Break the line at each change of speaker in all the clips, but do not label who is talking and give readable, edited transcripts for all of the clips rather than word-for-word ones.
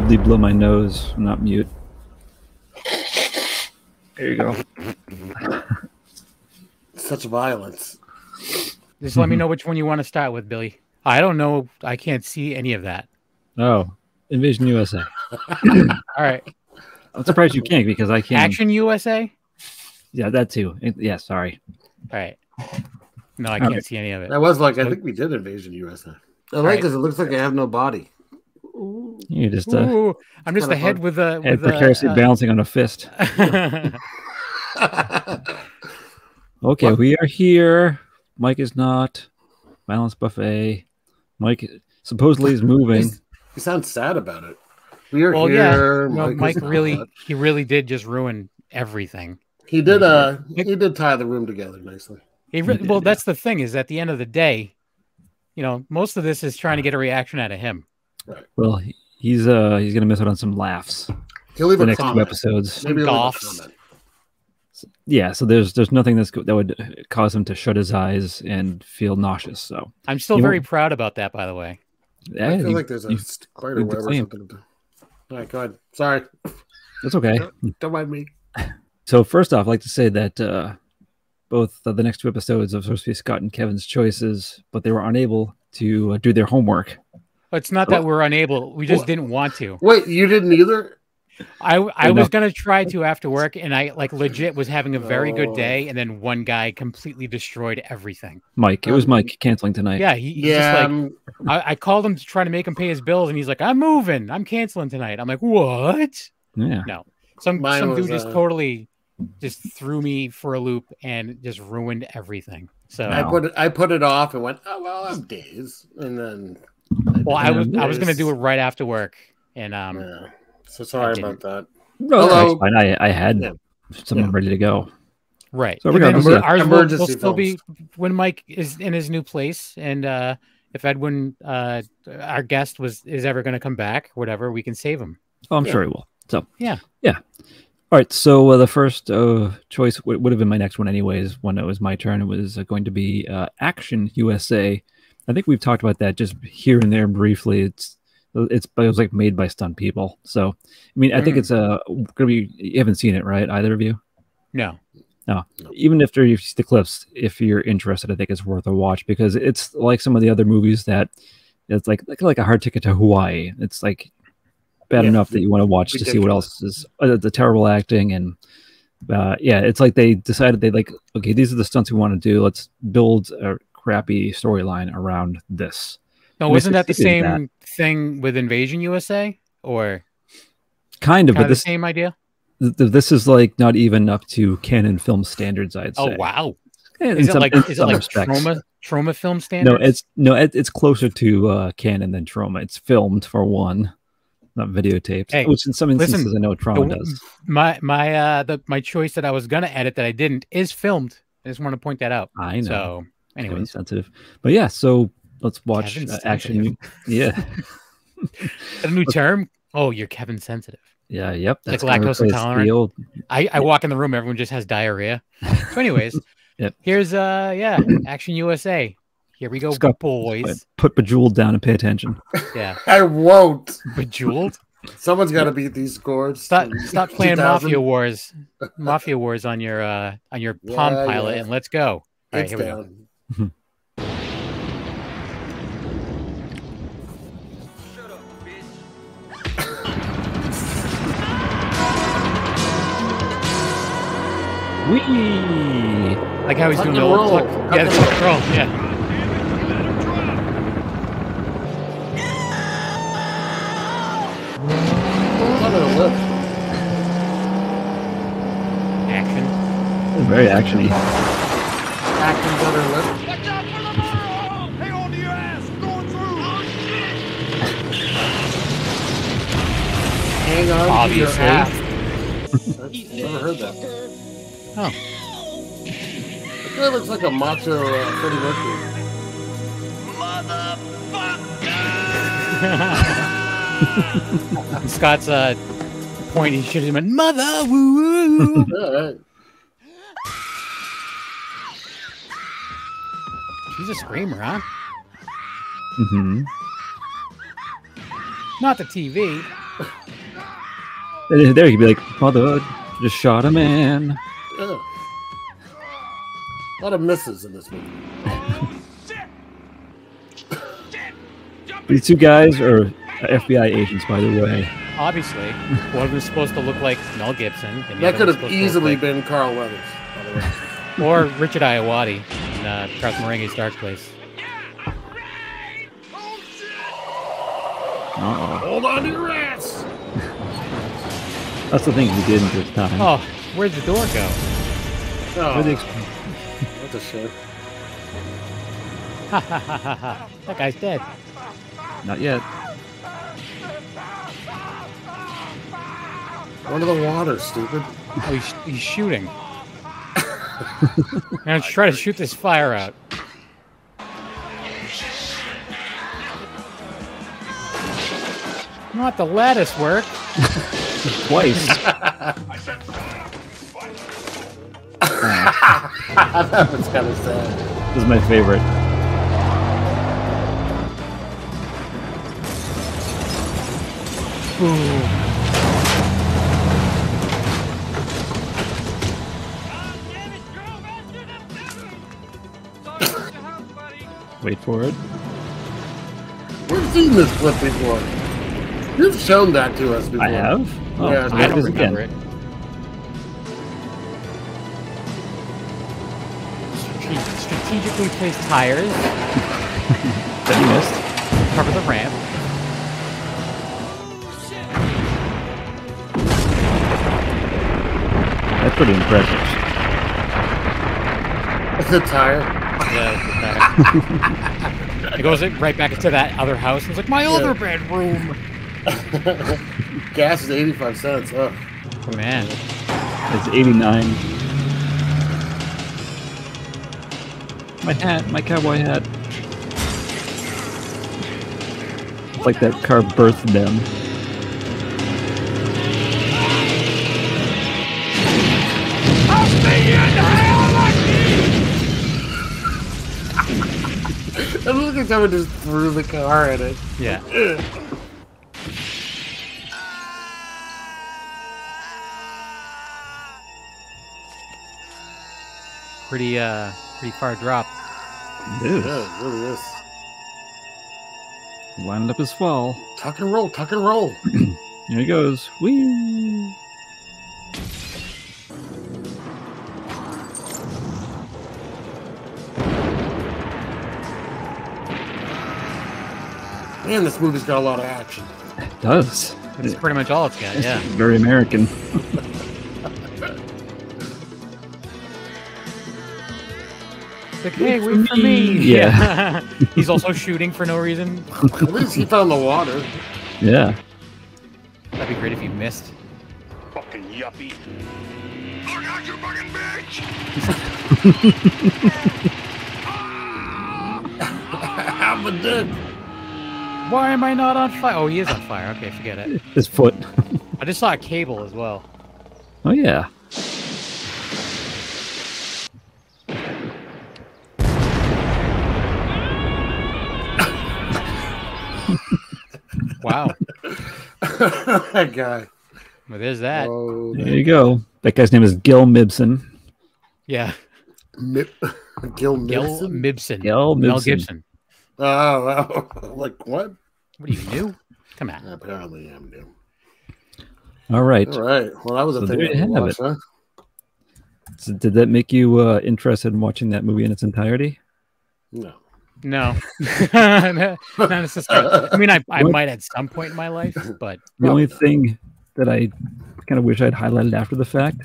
rudely blow my nose. I'm not mute. There you go.
Such violence.
Just let me know which one you want to start with, Billy. I don't know. I can't see any of that.
Oh, Invasion USA.
All right.
I'm surprised you can't because I can't.
Action USA?
Yeah, that too. Yeah, sorry.
All right. No, I can't see any of it.
I was like, I think we did Invasion USA. I like because it looks like I have no body.
You just
Ooh, I'm just the head with a
precariously balancing on a fist. Okay, we are here. Mike is not. Violence buffet. Mike supposedly is moving.
He sounds sad about it. We are
well,
here.
Yeah. No, Mike really did just ruin everything.
He did. He did tie the room together nicely.
Well, that's the thing is, at the end of the day, you know, most of this is trying to get a reaction out of him.
Right.
Well, he's gonna miss out on some laughs.
He'll leave
the
a
next
comment.
2 episodes.
Maybe golfs.
Yeah, so there's nothing that would cause him to shut his eyes and feel nauseous. So
I'm still very proud about that, by the way.
Yeah,
I feel like there's a spider web or something. All right, go ahead. Sorry.
That's okay.
Don't mind me.
So first off, I'd like to say that both the next 2 episodes are supposed to be Scott and Kevin's choices, but they were unable to do their homework.
It's not that we're unable. We just didn't want to.
Wait, you didn't either?
I was going to try to after work, and I legit was having a very good day, and then one guy completely destroyed everything.
Mike. It was Mike canceling tonight.
Yeah, he's just like, I called him to try to make him pay his bills, and he's like, I'm moving. I'm canceling tonight. I'm like, what?
Yeah.
No. Some dude just totally just threw me for a loop and just ruined everything. So
I put it off and went, oh well, I'm days, and then
I was gonna do it right after work, and
so sorry about that.
No, that's fine. I had someone ready to go.
Right.
So
ours will still be when Mike is in his new place, and if Edwin, our guest, is ever going to come back, or whatever, we can save him.
Oh, I'm sure he will. So
yeah.
All right, so the first choice would have been my next one anyways. When it was my turn, it was going to be Action USA. I think we've talked about that just here and there briefly. It was like made by stunt people. So, I mean, I think it's going to be. You haven't seen it, right? Either of you?
No.
Even after you see the clips, if you're interested, I think it's worth a watch because it's like some of the other movies that it's like a hard ticket to Hawaii. It's like bad enough that you want to watch to see what else is the terrible acting and it's like they decided okay, these are the stunts we want to do. Let's build a crappy storyline around this.
No, wasn't that the same thing with Invasion USA or
kind of, but
the same idea?
This is like not even up to canon film standards, I'd say.
Oh wow!
Is it like
trauma film standards?
It's closer to canon than trauma. It's filmed for one. Not videotaped, which in some instances I know trauma does.
My choice that I was gonna edit that I didn't is filmed. I just want to point that out.
I know.
So anyway,
sensitive, but yeah. So let's watch Action. Yeah,
a new term. Oh, you're Kevin sensitive.
Yeah. Yep.
That's like lactose intolerant. I walk in the room, everyone just has diarrhea. So, anyways, here's Action USA. Here we go,
Scott,
boys.
Put Bejeweled down and pay attention.
Yeah.
I won't.
Bejeweled?
Someone's got to beat these scores.
Stop playing Mafia Wars. Mafia Wars on your Palm Pilot, and let's go. All right, here we go.
Shut up, bitch.
Wee!
Like how he's doing the old pluck. Yeah, the pluck roll. Yeah. Action.
Very actiony.
Action's on her lip.
Watch out for the girl! Hang on to your ass! Going through! Oh, shit!
Hang on
Obviously.
to your ass. I've never heard that.
Oh.
That guy looks like a macho Freddie Mercury.
Motherfucker!
Scott's point, he should have went, mother woo.
Yeah,
She's a screamer, huh?
Mm-hmm.
Not the TV.
And there, he'd be like, "Mother, just shot a man."
Yeah. A lot of misses in this movie.
These two guys are FBI agents, by the way.
Obviously, one of them is supposed to look like Mel Gibson. And the
That
other
could
one's
have
supposed to
easily
look
been Carl Weathers, by the way.
like, or Richard Iowati in Garth Marenghi's Dark Place.
Uh-oh.
Hold on to your ass!
That's the thing he didn't this time.
Oh, where'd the door go?
Oh,
Where'd
that's a shame.
Ha ha ha ha ha! That guy's dead.
Not yet.
Under the water, stupid.
Oh, he's shooting. Now let's try to shoot this fire out. Not the lattice work.
Twice.
That was kind of sad.
This is my favorite.
Ooh.
Wait for it.
We've seen this clip before. You've shown that to us before.
I have? Oh,
Yeah,
I don't
this
remember
again.
it. Strategically placed tires.
That you missed.
Cover the ramp.
That's pretty impressive.
The tire.
Yeah, it goes right back into that other house. It's like my other bedroom.
Gas is 85 cents. Oh.
Oh, man.
It's 89. My hat, my cowboy hat. It's like that car birthed them.
I'll see you in hell like
And look at someone just threw the car at it.
Yeah. Pretty far drop.
Dude,
Yeah, it really is.
lined up as well.
Tuck and roll, tuck and roll.
Here he goes. Whee!
Man, this movie's got a lot of action.
It does.
That's pretty much all it's got,
It's
yeah.
very American.
Like, hey, wait for me.
Yeah.
He's also shooting for no reason.
At least he found the water.
Yeah.
That'd be great if you missed.
fucking yuppie. Look out, you fucking bitch!
I'm a dick.
Why am I not on fire? Oh, he is on fire. Okay, forget it.
His foot.
I just saw a cable as well.
Oh, yeah.
Wow.
That guy.
Well, there's that.
Oh,
There you go. That guy's name is Gil Mibson.
Yeah.
Gil
Gil
Mibson?
Mibson.
Gil
Mel
Mibson.
Gibson.
Oh, like what?
What are you, new? Come on.
Apparently I'm new.
All right.
All right. Well, that was a
So
thing
there
to
you have
watch,
it.
huh?
So did that make you interested in watching that movie in its entirety?
No.
No. Not necessarily. I mean, I might at some point in my life, but
The only thing that I kind of wish I'd highlighted after the fact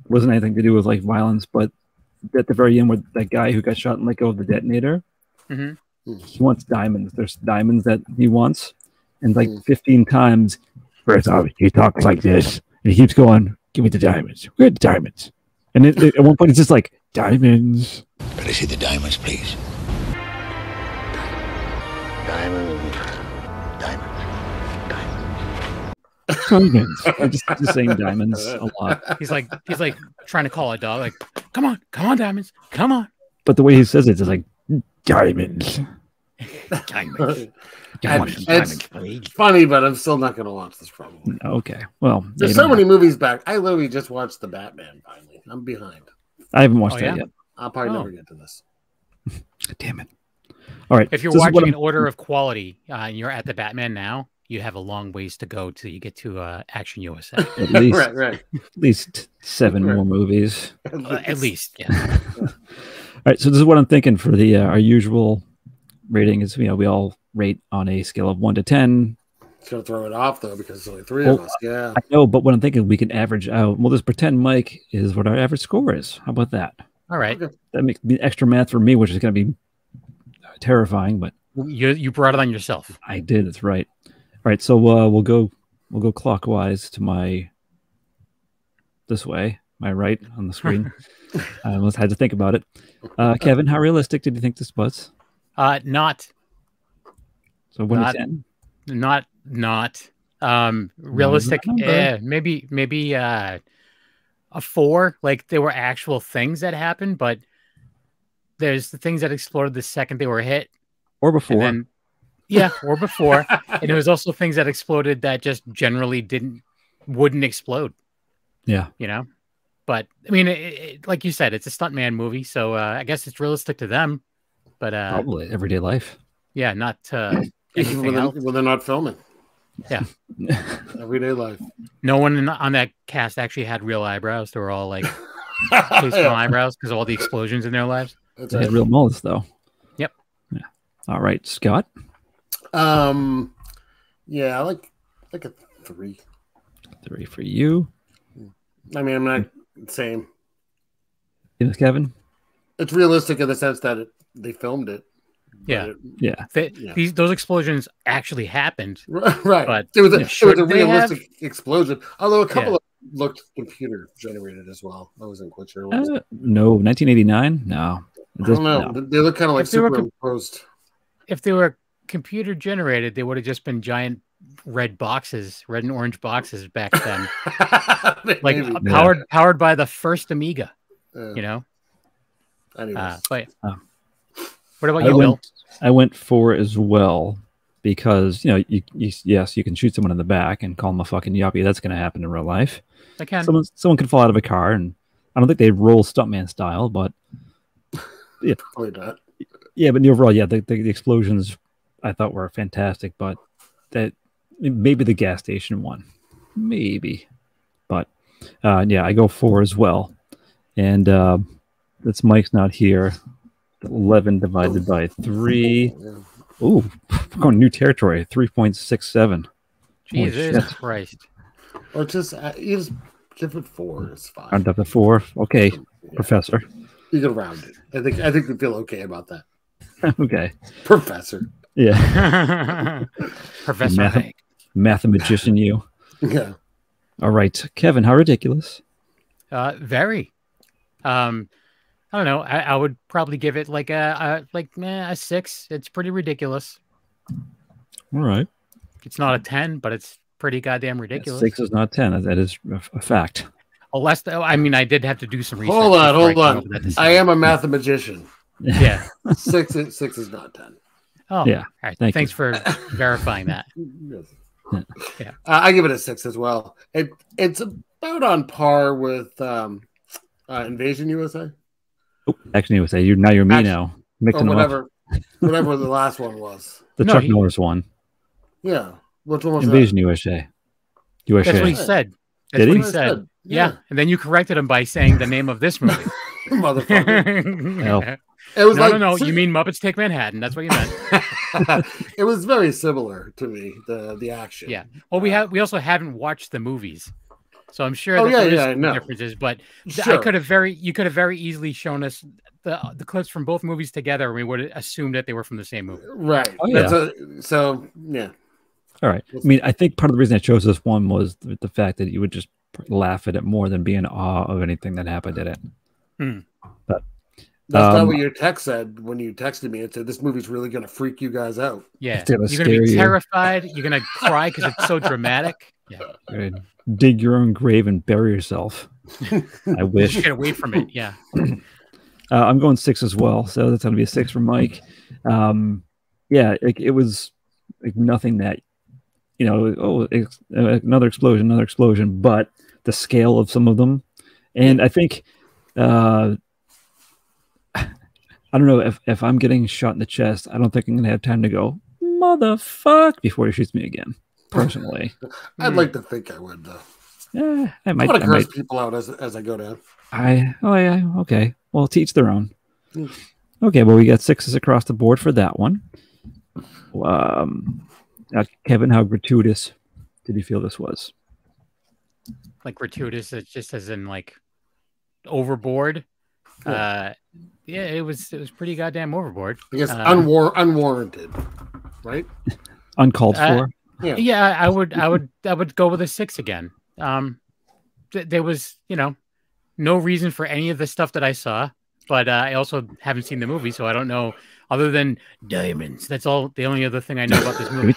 wasn't anything to do with like violence, but at the very end with that guy who got shot and let go of the detonator,
Mhm.
he wants diamonds. There's diamonds that he wants, and like 15 times, first off, he talks like this, and he keeps going, "Give me the diamonds. Where are the diamonds?" And at one point, it's just like diamonds.
Let us see the diamonds, please.
Diamond.
Diamonds. I'm just saying diamonds a lot.
he's like trying to call a dog, like, come on, diamonds, come on.
But the way he says it is like diamonds.
It's funny, but I'm still not going to watch this probably.
Okay. Well,
there's so many movies back. I literally just watched The Batman finally. I'm behind.
I haven't watched that yet.
I'll probably never get to this.
Damn it. All right.
If you're watching in order of quality and you're at The Batman now, you have a long ways to go till you get to Action USA.
At least,
right.
At least 7 more movies.
At least, yeah.
All right. So this is what I'm thinking for the our usual rating is, we all rate on a scale of 1 to 10.
It's going to throw it off, though, because there's only 3 of us. Yeah.
I know, but what I'm thinking, we can average out. We'll just pretend Mike is what our average score is. How about that?
All right.
Okay.
That makes extra math for me, which is going to be terrifying, but
you brought it on yourself.
I did. That's right. All right. So we'll go clockwise to this way, my right on the screen. I almost had to think about it. Kevin, how realistic did you think this was?
Not.
So 1 to 10?
Not realistic. Maybe a 4. Like, there were actual things that happened, but there's the things that exploded the second they were hit,
or before.
Or before. And there was also things that exploded that just generally wouldn't explode.
Yeah,
But I mean, like you said, it's a stuntman movie, so I guess it's realistic to them. But
probably everyday life.
Yeah, not
Even when they're not filming.
Yeah.
Everyday life.
No one on that cast actually had real eyebrows. They were all like pastel eyebrows because of all the explosions in their lives.
They had real mullets, though.
Yep.
Yeah. All right, Scott.
Yeah, like a 3.
3 for you.
I mean, I'm not same.
Yes, Kevin.
It's realistic in the sense that they filmed it.
Yeah,
Those
explosions actually happened.
Right,
but
it was a realistic explosion. Although a couple of looked computer generated as well. I wasn't quite sure.
No, 1989. No,
I don't know. No. They look kind of like superimposed.
If they were computer generated, they would have just been giant red and orange boxes back then, like powered by the first Amiga.
Anyways.
What about you, Bill?
I went 4 as well because you can shoot someone in the back and call them a fucking yuppie. That's going to happen in real life.
I can.
Someone could fall out of a car, and I don't think they roll stuntman style, but yeah,
probably not.
Yeah, but overall, the explosions I thought were fantastic, but that maybe the gas station one, maybe, but I go 4 as well, and that's Mike's not here. 11 divided by 3. Ooh, we're going new territory. 3.67.
Jesus Christ!
Or just give it 4. It's fine.
Round up to 4. Okay, Professor.
You can round it. I think we feel okay about that.
Okay,
Professor.
Yeah,
Professor.
Mathematician, you.
Yeah.
All right, Kevin. How ridiculous?
Very. I don't know. I would probably give it like a 6. It's pretty ridiculous.
All right.
It's not a 10, but it's pretty goddamn ridiculous.
6 is not 10. That is a fact.
I did have to do some research.
Hold on. I am a mathemagician.
Yeah.
6 is not 10.
Oh,
yeah.
All right. Thanks for verifying that.
Yeah. I give it a 6 as well. It's about on par with Invasion USA.
Action USA. You're me now. Mixing
whatever the last one was.
Chuck Norris one.
Yeah. Which one was
Invasion
that?
USA.
That's what he said.
Did he?
Said. Yeah. And then you corrected him by saying the name of this movie.
Motherfucker.
It was no. You mean Muppets Take Manhattan? That's what you meant.
It was very similar to me. The action.
Yeah. Well, we also haven't watched the movies. So I'm sure there's differences, but sure. You could have very easily shown us the clips from both movies together, and we would have assumed that they were from the same movie.
Right.
Oh, yeah.
All
right. I mean, I think part of the reason I chose this one was the fact that you would just laugh at it more than be in awe of anything that happened in it. But
that's not what your text said when you texted me. It said this movie's really going to freak you guys out.
Yeah. You're going to be terrified. You're going to cry because it's so dramatic. Yeah.
Right. Dig your own grave and bury yourself. I wish.
Get away from it. Yeah.
I'm going 6 as well, so that's going to be a 6 for Mike. yeah, it was like nothing that, you know, another explosion, but the scale of some of them. And I think, I don't know, if I'm getting shot in the chest, I don't think I'm going to have time to go, motherfuck, before he shoots me again, personally.
I'd like to think I would, though.
Yeah, I
I
might.
want to curse people out as I go down.
Oh, yeah, okay. Well, teach their own. Okay, well, we got 6s across the board for that one. Kevin, how gratuitous did you feel this was?
Like gratuitous, it's just as in like overboard. Yeah, it was pretty goddamn overboard.
I guess unwarranted, right?
Uncalled for.
Yeah, I would go with a 6 again. There was, you know, no reason for any of the stuff that I saw, but I also haven't seen the movie, so I don't know. Other than diamonds, that's all. The only other thing I know about this movie.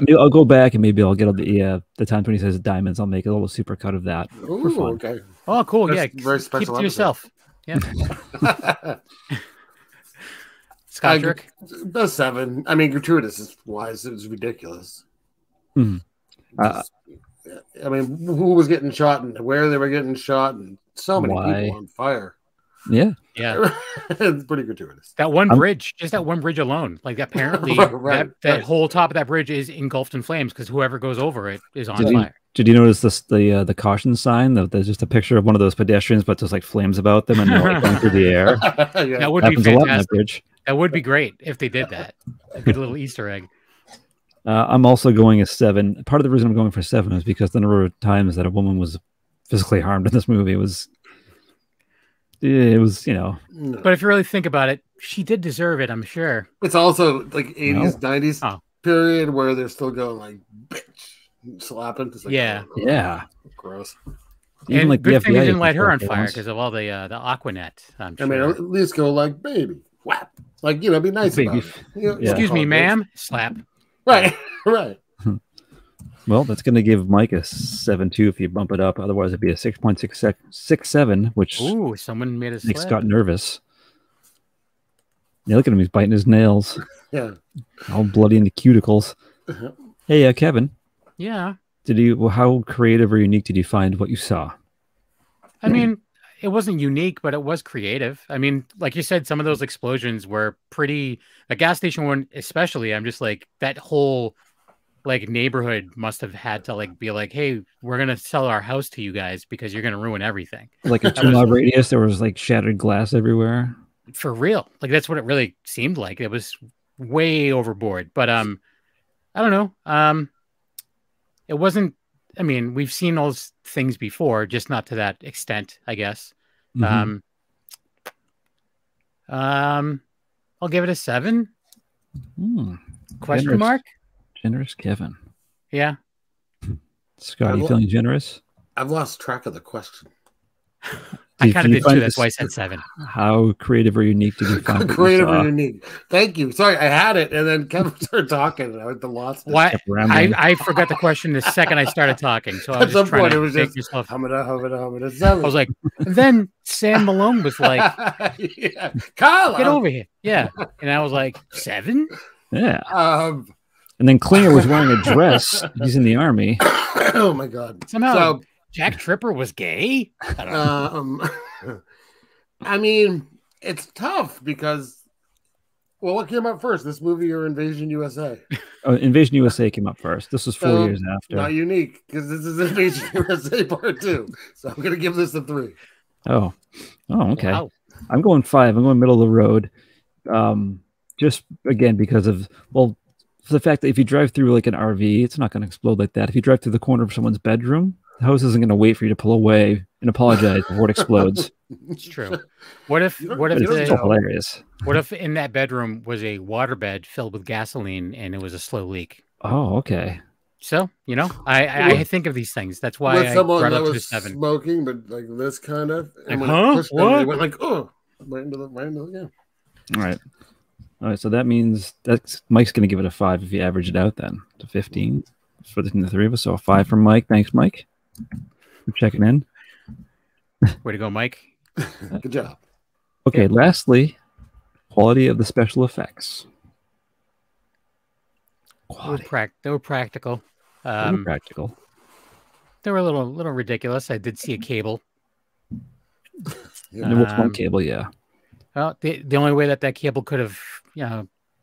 Maybe I'll go back and maybe I'll get the time when he says diamonds. I'll make a little super cut of that.
Ooh, for fun. Okay.
Oh, cool.
That's very
keep it to
episode.
yourself. Yeah. Scott Trick?
The 7. I mean, gratuitous is wise. It was ridiculous.
Hmm.
I mean, who was getting shot and where they were getting shot, and so many people on fire.
Yeah.
It's pretty gratuitous.
That one bridge, just that one bridge alone, like apparently that whole top of that bridge is engulfed in flames because whoever goes over it is on fire.
Did you notice the caution sign? There's just a picture of one of those pedestrians, but just like flames about them and they're like going through the air.
That would be fantastic. That would be great if they did that. A good little Easter egg.
I'm also going a 7. Part of the reason I'm going for 7 is because the number of times that a woman was physically harmed in this movie was, you know.
But if you really think about it, she did deserve it, I'm sure.
It's also like 80s, 90s period where they're still going like, bitch, slapping. Like,
yeah.
Gross.
Even
and
like
good thing they didn't light her on fire because of all the Aquanet. I'm sure.
I mean, at least go like, baby, whap. Like, you know, be nice about it. You know,
excuse me, ma'am. Slap.
Right.
Well, that's going to give Mike a 7 too if you bump it up. Otherwise, it'd be a 6.67, which
someone made us
makes Scott nervous. Yeah, look at him; he's biting his nails.
Yeah,
all bloody in the cuticles. Hey, Kevin.
Yeah.
How creative or unique did you find what you saw?
I mean, it wasn't unique, but it was creative. I mean, like you said, some of those explosions were pretty. The gas station one, especially. I'm just like that whole like neighborhood must have had to like be like, hey, we're gonna sell our house to you guys because you're gonna ruin everything. Like a 2-mile
radius, there was like shattered glass everywhere.
For real, like that's what it really seemed like. It was way overboard, but I don't know. It wasn't. I mean, we've seen those things before, just not to that extent, I guess.
Mm-hmm.
I'll give it a 7. Question
generous,
mark?
Generous Kevin.
Yeah.
Scott, are you feeling generous?
I've lost track of the question.
I kind of did too. That's why I said 7.
How creative or unique did you find?
Creative or unique. Thank you. Sorry, I had it, and then Kevin started talking, and I went to lost.
Why? I forgot the question the second I started talking. So I was just trying to make yourself.
I
was like, and then Sam Malone was like,
yeah. Kyle,
get over here. Yeah. And I was like, 7?
Yeah. And then Klinger was wearing a dress. He's in the army.
Oh my God.
Somehow Jack Tripper was gay? I don't
know. I mean, it's tough because, well, what came up first, this movie or Invasion USA?
Invasion USA came up first. This was 4 years after.
Not unique because this is Invasion USA Part 2. So I'm going to give this a 3.
Oh, okay.
Wow.
I'm going 5. I'm going middle of the road. Just again because of the fact that if you drive through like an RV, it's not going to explode like that. If you drive through the corner of someone's bedroom, the house isn't going to wait for you to pull away and apologize before it explodes.
It's true. What if
hilarious?
What if in that bedroom was a waterbed filled with gasoline and it was a slow leak?
Oh, okay.
So, you know, I think of these things. That's why I brought up to 7.
Smoking, but like this kind of.
And like, what?
They went like, oh, right into the
All right. All right, so that means Mike's going to give it a 5 if you average it out then to 15 for the 3 of us. So a 5 from Mike. Thanks, Mike, for checking in.
Way to go, Mike.
Good job.
Okay, lastly, quality of the special effects.
They were practical.
Practical.
They were a little ridiculous. I did see a cable.
There was one cable, yeah.
Well, the only way that cable could have,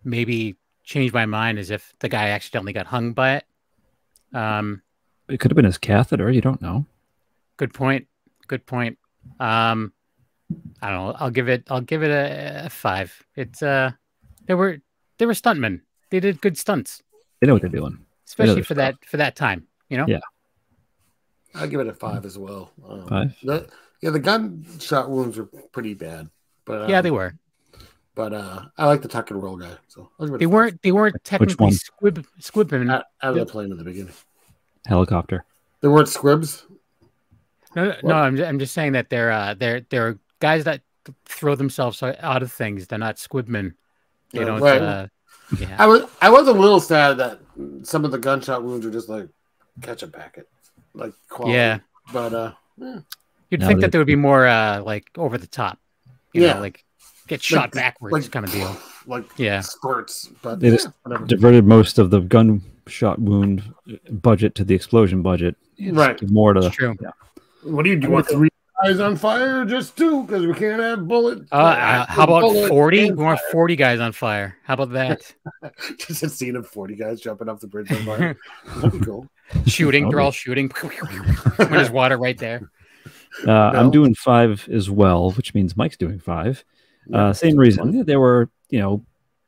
maybe changed my mind is if the guy accidentally got hung by it.
It could have been his catheter. You don't know.
Good point. I don't know. I'll give it a 5. It's they were stuntmen. They did good stunts.
They know what they're doing,
especially for that time.
Yeah.
I'll give it a 5 as well.
5.
The gunshot wounds were pretty bad, but
yeah, they were.
But I like the tuck and roll guy, so
they weren't technically squibmen
out of the plane at the beginning.
Helicopter.
They weren't squibs.
No. I'm just saying that they're guys that throw themselves out of things. They're not squibmen. They don't.
Right.
Yeah.
I was a little sad that some of the gunshot wounds were just like ketchup packet, like quality.
Yeah.
But
you'd think that there would be more like over the top. You know, like get shot backwards kind of deal.
Like spurts. But
they just diverted most of the gunshot wound budget to the explosion budget.
Right.
More to
That's true.
Yeah.
What do you want? 3 guys on fire or just 2? Because we can't have bullets.
How about 40? We want 40 guys on fire. How about that?
Just a scene of 40 guys jumping off the bridge on fire. That'd be cool.
Shooting. They're all shooting. There's water right there.
I'm doing 5 as well, which means Mike's doing 5. Same reason. They were,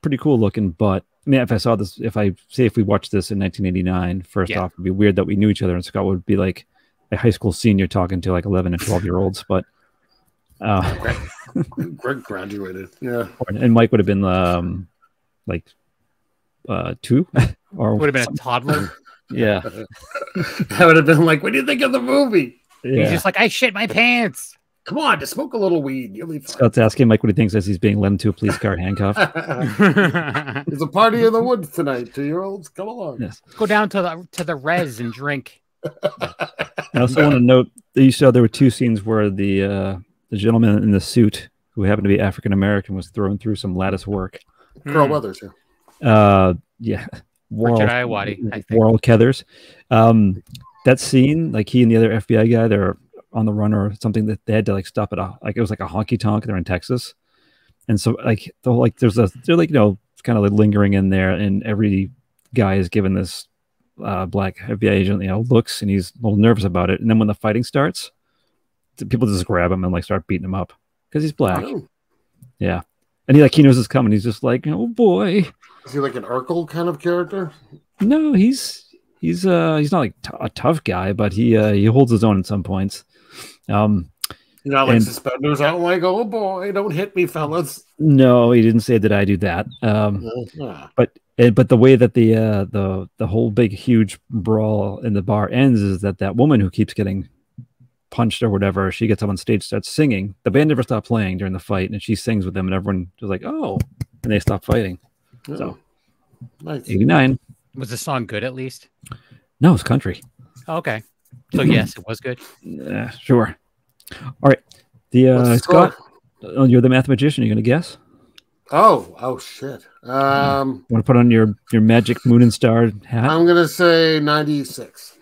pretty cool looking, but I mean, if we watched this in 1989, first off, it'd be weird that we knew each other, and Scott would be like a high school senior talking to like 11 and 12-year-olds, but
Greg graduated. Yeah.
And Mike would have been 2 or
would have been a toddler.
Yeah.
That would have been like, what do you think of the movie?
Yeah.
He's just like, I shit my pants.
Come on, just smoke a little weed. You'll be fine.
Scott's asking Mike what he thinks as he's being led into a police car handcuffed.
There's a party in the woods tonight, 2-year-olds. Come along.
Yes.
Go down to the res and drink.
I also want to note that you saw there were 2 scenes where the gentleman in the suit, who happened to be African American, was thrown through some lattice work.
Carl Weathers here.
Yeah.
Richard Iowati, I think.
Warl Keathers. That scene, like he and the other FBI guy, they're on the run or something, that they had to like stop at it was like a honky tonk. They're in Texas, and so they're kind of like lingering in there, and every guy is given this black FBI agent, looks, and he's a little nervous about it. And then when the fighting starts, people just grab him and like start beating him up because he's black. Oh. Yeah, and he knows it's coming. He's just like, oh boy.
Is he like an Urkel kind of character?
No, he's not like a tough guy, but he holds his own at some points.
Suspenders out, like, oh boy, don't hit me, fellas.
No, he didn't say that I do that. But the way that the whole big huge brawl in the bar ends is that woman who keeps getting punched or whatever, she gets up on stage, starts singing. The band never stopped playing during the fight, and she sings with them, and everyone was like, oh, and they stopped fighting. Oh. So nice. 89.
Was the song good at least?
No, it's country.
Oh, okay. So yes, it was good.
Yeah, sure. All right. Scott, you're the mathematician. Are you going to guess?
Oh shit.
Want to put on your magic moon and star hat?
I'm going to say 96.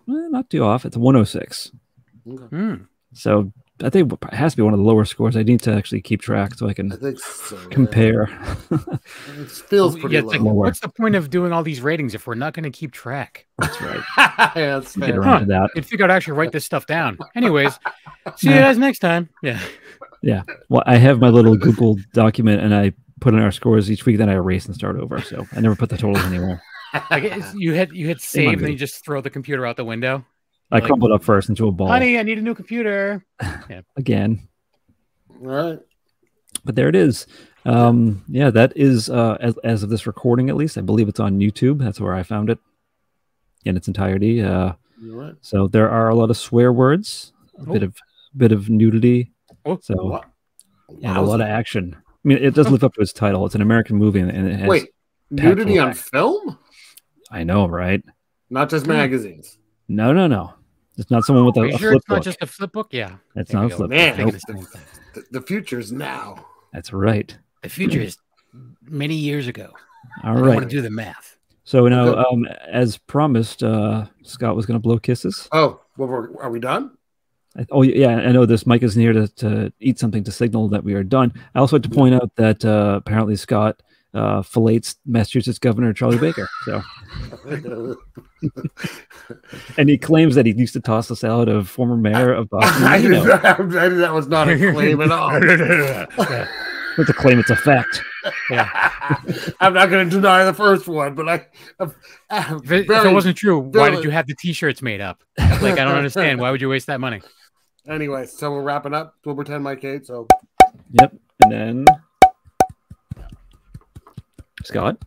Not too off. It's 106.
Okay.
So I think it has to be one of the lower scores. I need to actually keep track so I can compare.
It feels pretty low.
Like, what's the point of doing all these ratings if we're not going to keep track?
That's right.
Yeah, that's
get around to that.
You'd figure I'd actually write this stuff down. Anyways, see you guys next time. Yeah.
Yeah. Well, I have my little Google document, and I put in our scores each week, then I erase and start over. So I never put the totals anywhere.
Like you hit save, and then you just throw the computer out the window.
I crumbled up first into a ball.
Honey, I need a new computer. Yeah.
Again.
All right.
But there it is. Yeah, that is, as of this recording, at least, I believe it's on YouTube. That's where I found it in its entirety.
Right.
So there are a lot of swear words, a bit of nudity. So and a lot of action. I mean, it does live up to its title. It's an American movie, and it has
nudity on film?
I know, right?
Not just magazines.
No. It's not someone with a flip book.
It's not just a flip book? Yeah.
It's not a flip
book. The future's now.
That's right.
The future is many years ago.
All right.
I want to do the math.
So now, as promised, Scott was going to blow kisses.
Oh, well, are we done?
Oh yeah, I know this. Mike is near to eat something to signal that we are done. I also like to point out that apparently Scott fillets Massachusetts Governor Charlie Baker. So, and he claims that he used to toss the salad of former mayor of Boston.
That was not a claim at all.
It's a claim; it's a fact.
Yeah,
I'm not going to deny the first one, but
if it wasn't true, why did you have the T-shirts made up? Like, I don't understand. Why would you waste that money?
Anyway, so we're wrapping up. We'll pretend Mike ate. So,
yep, and then Scott.